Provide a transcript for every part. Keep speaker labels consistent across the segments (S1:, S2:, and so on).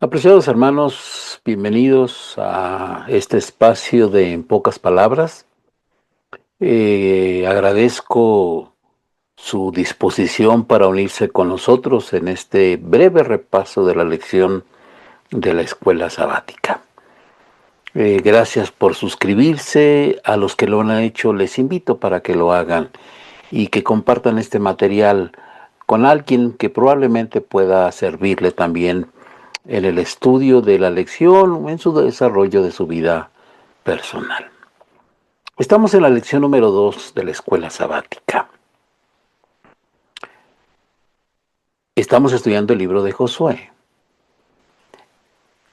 S1: Apreciados hermanos, bienvenidos a este espacio de En pocas palabras. Agradezco su disposición para unirse con nosotros en este breve repaso de la lección de la escuela sabática. Gracias por suscribirse. A los que lo han hecho, les invito para que lo hagan y que compartan este material con alguien que probablemente pueda servirle también en el estudio de la lección o en su desarrollo de su vida personal. Estamos en la lección número 2 de la escuela sabática. Estamos estudiando el libro de Josué.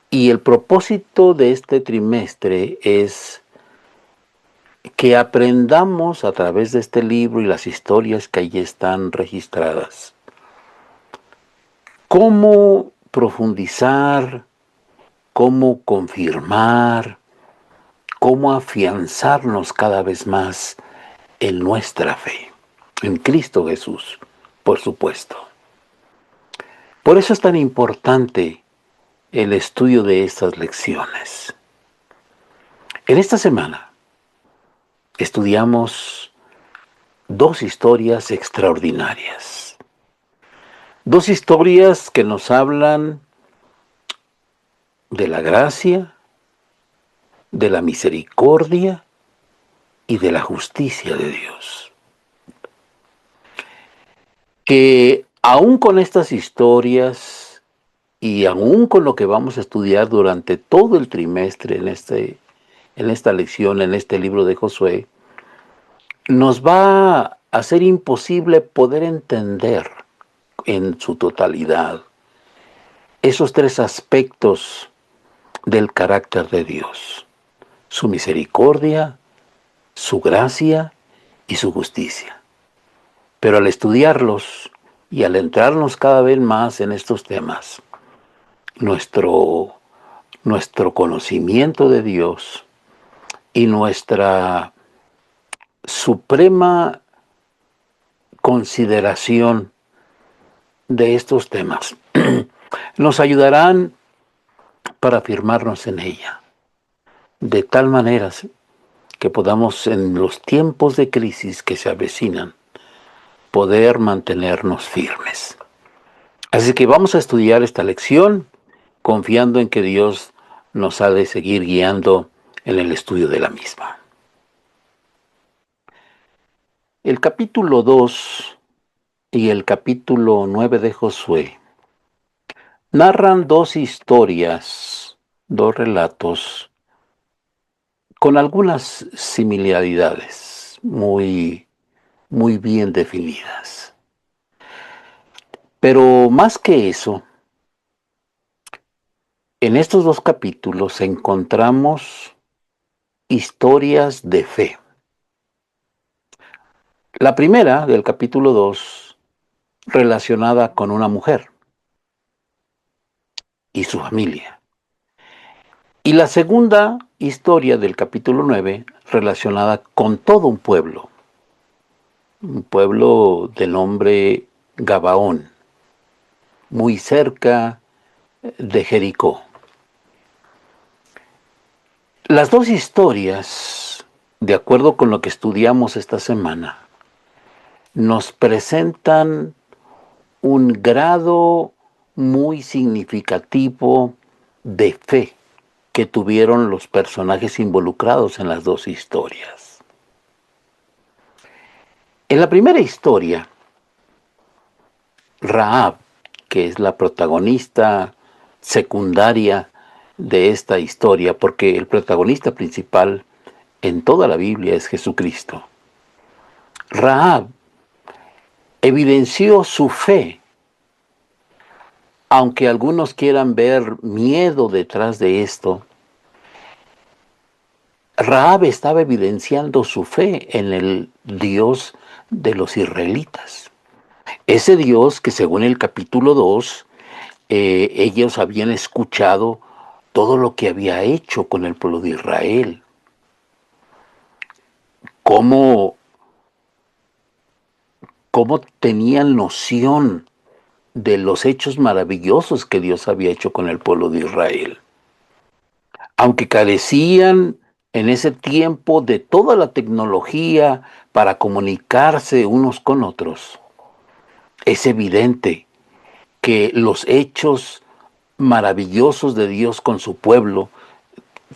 S1: Y el propósito de este trimestre es que aprendamos a través de este libro y las historias que allí están registradas, cómo profundizar, cómo confirmar, cómo afianzarnos cada vez más en nuestra fe, en Cristo Jesús, por supuesto. Por eso es tan importante el estudio de estas lecciones. En esta semana estudiamos dos historias extraordinarias. Dos historias que nos hablan de la gracia, de la misericordia y de la justicia de Dios. Que aún con estas historias y aún con lo que vamos a estudiar durante todo el trimestre en esta lección, en este libro de Josué, nos va a ser imposible poder entender en su totalidad esos tres aspectos del carácter de Dios: su misericordia, su gracia y su justicia. Pero al estudiarlos y al entrarnos cada vez más en estos temas, nuestro, nuestro conocimiento de Dios y nuestra suprema consideración de estos temas nos ayudarán para afirmarnos en ella, de tal manera que podamos en los tiempos de crisis que se avecinan, poder mantenernos firmes. Así que vamos a estudiar esta lección confiando en que Dios nos ha de seguir guiando en el estudio de la misma. El capítulo 2 y el capítulo 9 de Josué narran dos historias, dos relatos con algunas similaridades muy bien definidas. Pero más que eso, en estos dos capítulos encontramos historias de fe. La primera, del capítulo 2, relacionada con una mujer y su familia. Y la segunda historia del capítulo 9, relacionada con todo un pueblo de nombre Gabaón, muy cerca de Jericó. Las dos historias, de acuerdo con lo que estudiamos esta semana, nos presentan un grado muy significativo de fe que tuvieron los personajes involucrados en las dos historias. En la primera historia, Rahab, que es la protagonista secundaria de esta historia, porque el protagonista principal en toda la Biblia es Jesucristo. Rahab evidenció su fe, aunque algunos quieran ver miedo detrás de esto. Rahab estaba evidenciando su fe en el Dios de los israelitas. Ese Dios que, según el capítulo 2, ellos habían escuchado todo lo que había hecho con el pueblo de Israel. Cómo tenían noción de los hechos maravillosos que Dios había hecho con el pueblo de Israel. Aunque carecían en ese tiempo de toda la tecnología para comunicarse unos con otros, es evidente que los hechos maravillosos de Dios con su pueblo,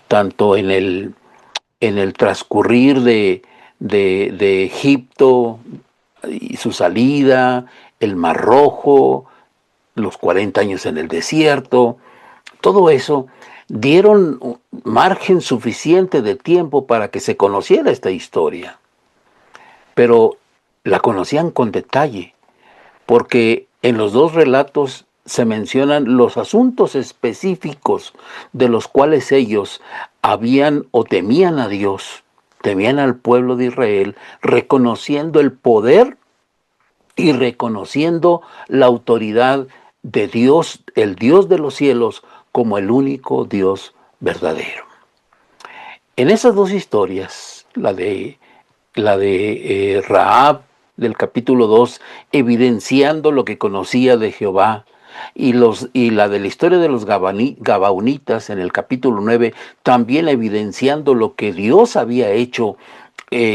S1: tanto en el transcurrir de Egipto y su salida, el Mar Rojo, los 40 años en el desierto, todo eso dieron margen suficiente de tiempo para que se conociera esta historia. Pero la conocían con detalle, porque en los dos relatos se mencionan los asuntos específicos de los cuales ellos habían o temían a Dios, temían al pueblo de Israel, reconociendo el poder y reconociendo la autoridad de Dios, el Dios de los cielos, como el único Dios verdadero. En esas dos historias, la de Rahab del capítulo 2, evidenciando lo que conocía de Jehová, y la de la historia de los Gabaonitas en el capítulo 9, también evidenciando lo que Dios había hecho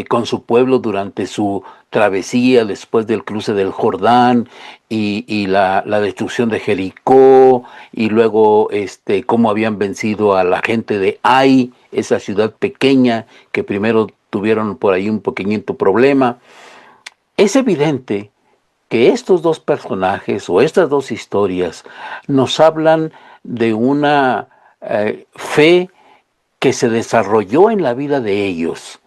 S1: con su pueblo durante su travesía después del cruce del Jordán y la destrucción de Jericó, y luego cómo habían vencido a la gente de Ai, esa ciudad pequeña que primero tuvieron por ahí un pequeñito problema. Es evidente que estos dos personajes o estas dos historias nos hablan de una fe que se desarrolló en la vida de ellos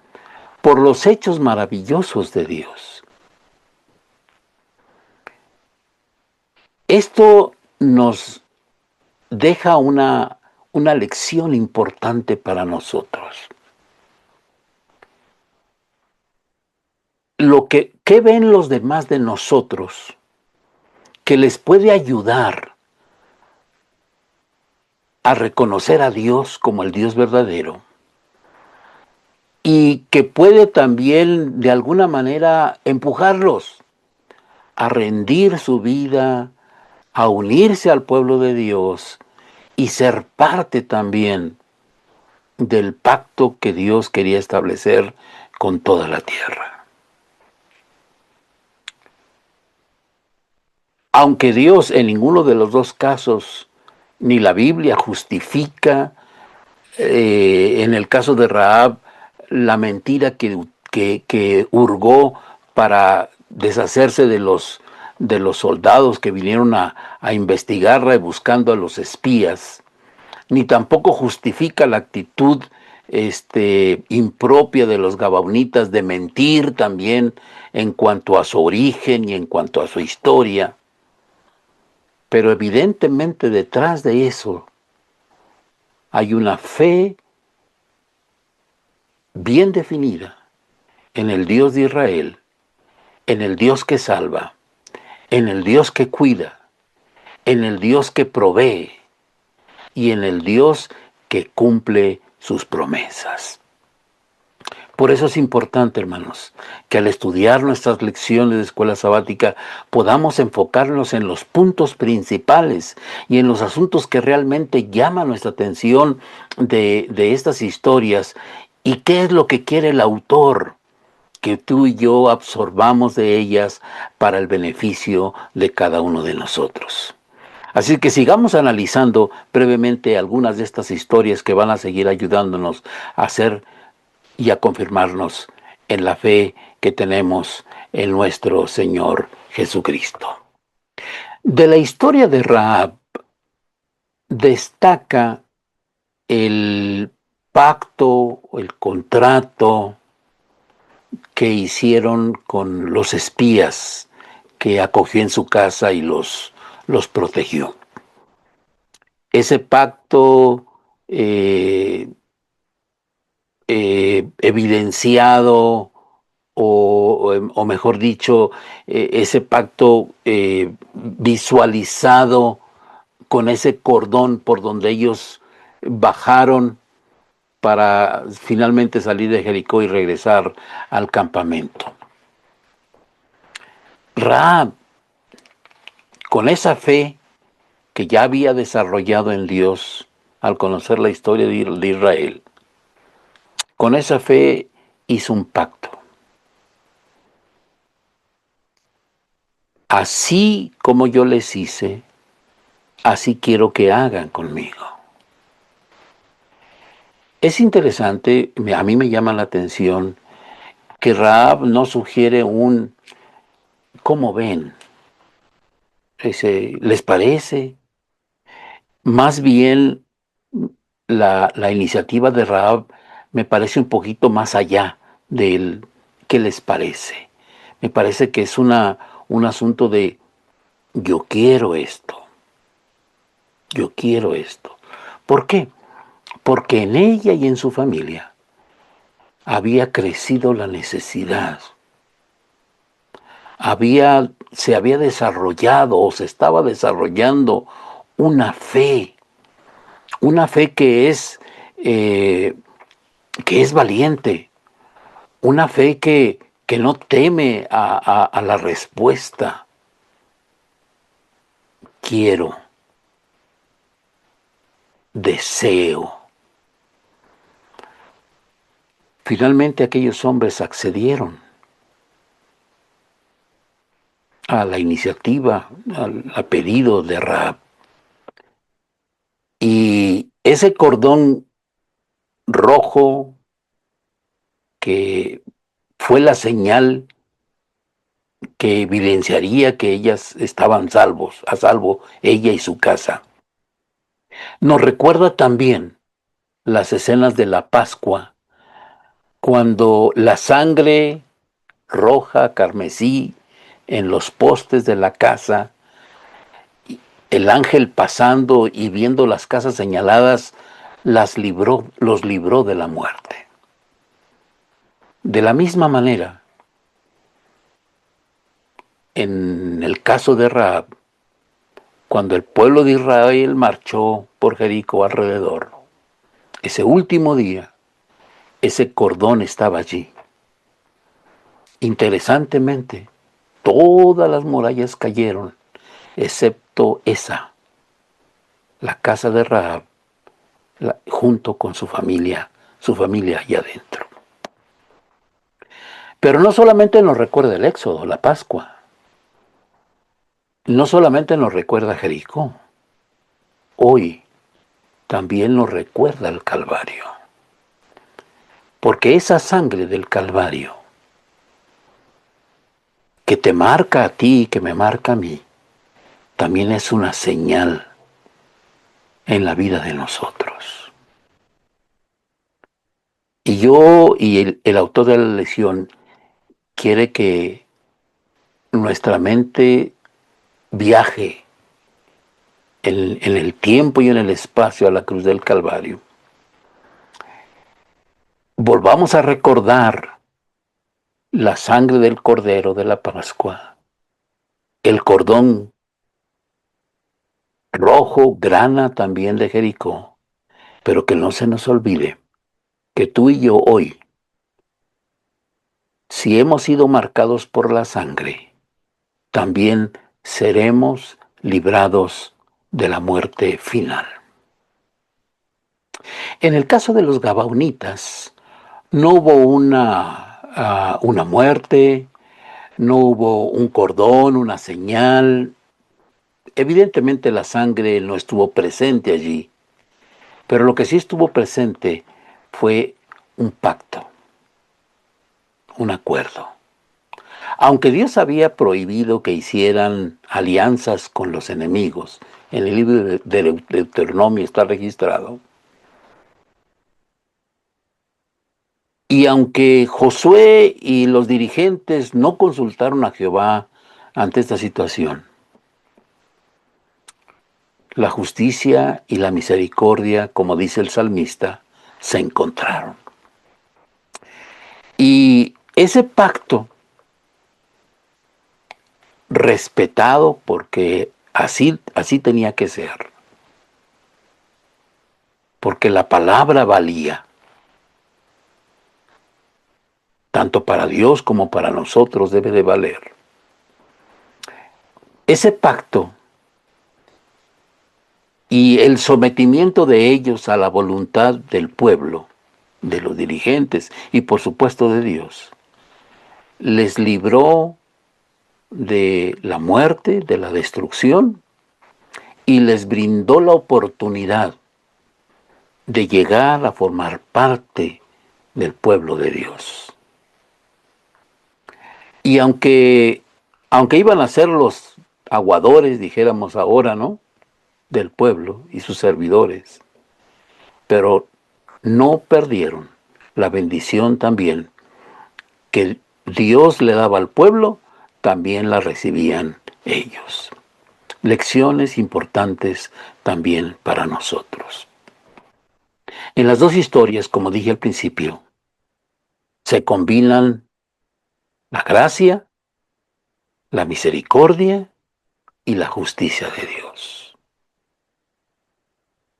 S1: por los hechos maravillosos de Dios. Esto nos deja una lección importante para nosotros. ¿Qué ven los demás de nosotros que les puede ayudar a reconocer a Dios como el Dios verdadero? Y que puede también de alguna manera empujarlos a rendir su vida, a unirse al pueblo de Dios y ser parte también del pacto que Dios quería establecer con toda la tierra. Aunque Dios en ninguno de los dos casos, ni la Biblia justifica, en el caso de Rahab, la mentira que hurgó para deshacerse de los soldados que vinieron a investigarla y buscando a los espías, ni tampoco justifica la actitud impropia de los gabaonitas de mentir también en cuanto a su origen y en cuanto a su historia. Pero evidentemente detrás de eso hay una fe bien definida en el Dios de Israel, en el Dios que salva, en el Dios que cuida, en el Dios que provee y en el Dios que cumple sus promesas. Por eso es importante, hermanos, que al estudiar nuestras lecciones de escuela sabática podamos enfocarnos en los puntos principales y en los asuntos que realmente llaman nuestra atención de estas historias y qué es lo que quiere el autor, que tú y yo absorbamos de ellas para el beneficio de cada uno de nosotros. Así que sigamos analizando brevemente algunas de estas historias que van a seguir ayudándonos a hacer y a confirmarnos en la fe que tenemos en nuestro Señor Jesucristo. De la historia de Rahab destaca el pacto, el contrato que hicieron con los espías que acogió en su casa y los protegió. Ese pacto evidenciado, o mejor dicho, ese pacto visualizado con ese cordón por donde ellos bajaron para finalmente salir de Jericó y regresar al campamento. Rahab con esa fe que ya había desarrollado en Dios al conocer la historia de Israel, con esa fe hizo un pacto. Así como yo les hice, así quiero que hagan conmigo. Es interesante, a mí me llama la atención que Rahab no sugiere un ¿cómo ven? ¿Les parece? Más bien la iniciativa de Rahab me parece un poquito más allá del ¿qué les parece? Me parece que es un asunto de yo quiero esto, yo quiero esto. ¿Por qué? Porque en ella y en su familia había crecido la necesidad, se había desarrollado o se estaba desarrollando una fe eh, que es valiente, una fe que no teme a la respuesta. Quiero, deseo. Finalmente aquellos hombres accedieron a la iniciativa, al pedido de Rahab. Y ese cordón rojo que fue la señal que evidenciaría que ellas estaban a salvo ella y su casa. Nos recuerda también las escenas de la Pascua, cuando la sangre roja, carmesí, en los postes de la casa, el ángel pasando y viendo las casas señaladas, los libró de la muerte. De la misma manera, en el caso de Rahab, cuando el pueblo de Israel marchó por Jericó alrededor, ese último día, ese cordón estaba allí. Interesantemente, todas las murallas cayeron, excepto esa, la casa de Rahab, junto con su familia allá adentro. Pero no solamente nos recuerda el Éxodo, la Pascua, no solamente nos recuerda Jericó, hoy también nos recuerda el Calvario. Porque esa sangre del Calvario, que te marca a ti y que me marca a mí, también es una señal en la vida de nosotros. Y el autor de la lección quiere que nuestra mente viaje en el tiempo y en el espacio a la cruz del Calvario. Volvamos a recordar la sangre del Cordero de la Pascua, el cordón rojo, grana también de Jericó, pero que no se nos olvide que tú y yo hoy, si hemos sido marcados por la sangre, también seremos librados de la muerte final. En el caso de los gabaonitas, no hubo una muerte, no hubo un cordón, una señal. Evidentemente la sangre no estuvo presente allí, pero lo que sí estuvo presente fue un pacto, un acuerdo. Aunque Dios había prohibido que hicieran alianzas con los enemigos, en el libro de Deuteronomio está registrado, y aunque Josué y los dirigentes no consultaron a Jehová ante esta situación, la justicia y la misericordia, como dice el salmista, se encontraron. Y ese pacto, respetado porque así tenía que ser, porque la palabra valía, tanto para Dios como para nosotros debe de valer. Ese pacto y el sometimiento de ellos a la voluntad del pueblo, de los dirigentes y por supuesto de Dios, les libró de la muerte, de la destrucción, y les brindó la oportunidad de llegar a formar parte del pueblo de Dios. Y aunque iban a ser los aguadores, dijéramos ahora, ¿no?, del pueblo y sus servidores, pero no perdieron la bendición también que Dios le daba al pueblo, también la recibían ellos. Lecciones importantes también para nosotros. En las dos historias, como dije al principio, se combinan la gracia, la misericordia y la justicia de Dios.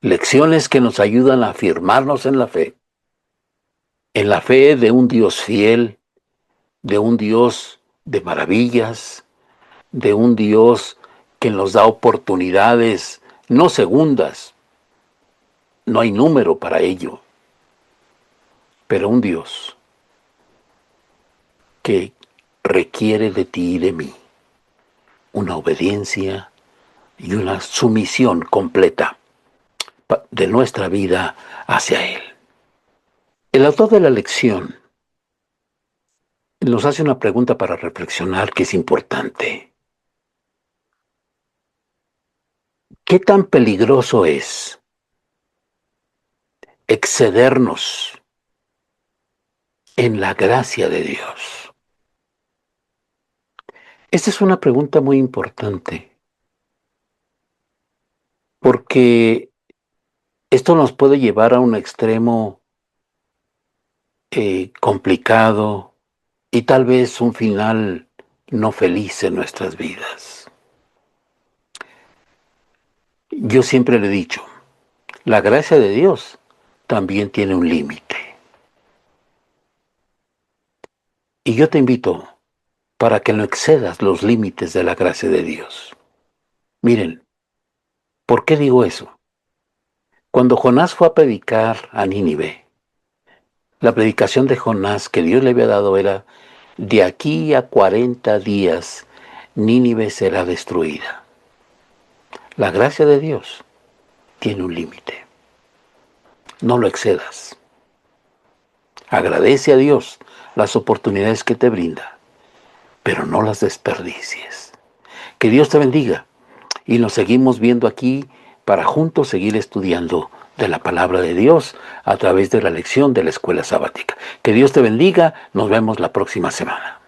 S1: Lecciones que nos ayudan a afirmarnos en la fe de un Dios fiel, de un Dios de maravillas, de un Dios que nos da oportunidades, no segundas, no hay número para ello, pero un Dios que requiere de ti y de mí una obediencia y una sumisión completa de nuestra vida hacia Él. El autor de la lección nos hace una pregunta para reflexionar que es importante. ¿Qué tan peligroso es excedernos en la gracia de Dios? Esta es una pregunta muy importante, porque esto nos puede llevar a un extremo complicado y tal vez un final no feliz en nuestras vidas. Yo siempre le he dicho, la gracia de Dios también tiene un límite. Y yo te invito para que no excedas los límites de la gracia de Dios. Miren, ¿por qué digo eso? Cuando Jonás fue a predicar a Nínive, la predicación de Jonás que Dios le había dado era: de aquí a 40 días Nínive será destruida. La gracia de Dios tiene un límite. No lo excedas. Agradece a Dios las oportunidades que te brinda, pero no las desperdicies. Que Dios te bendiga y nos seguimos viendo aquí para juntos seguir estudiando de la palabra de Dios a través de la lección de la escuela sabática. Que Dios te bendiga, nos vemos la próxima semana.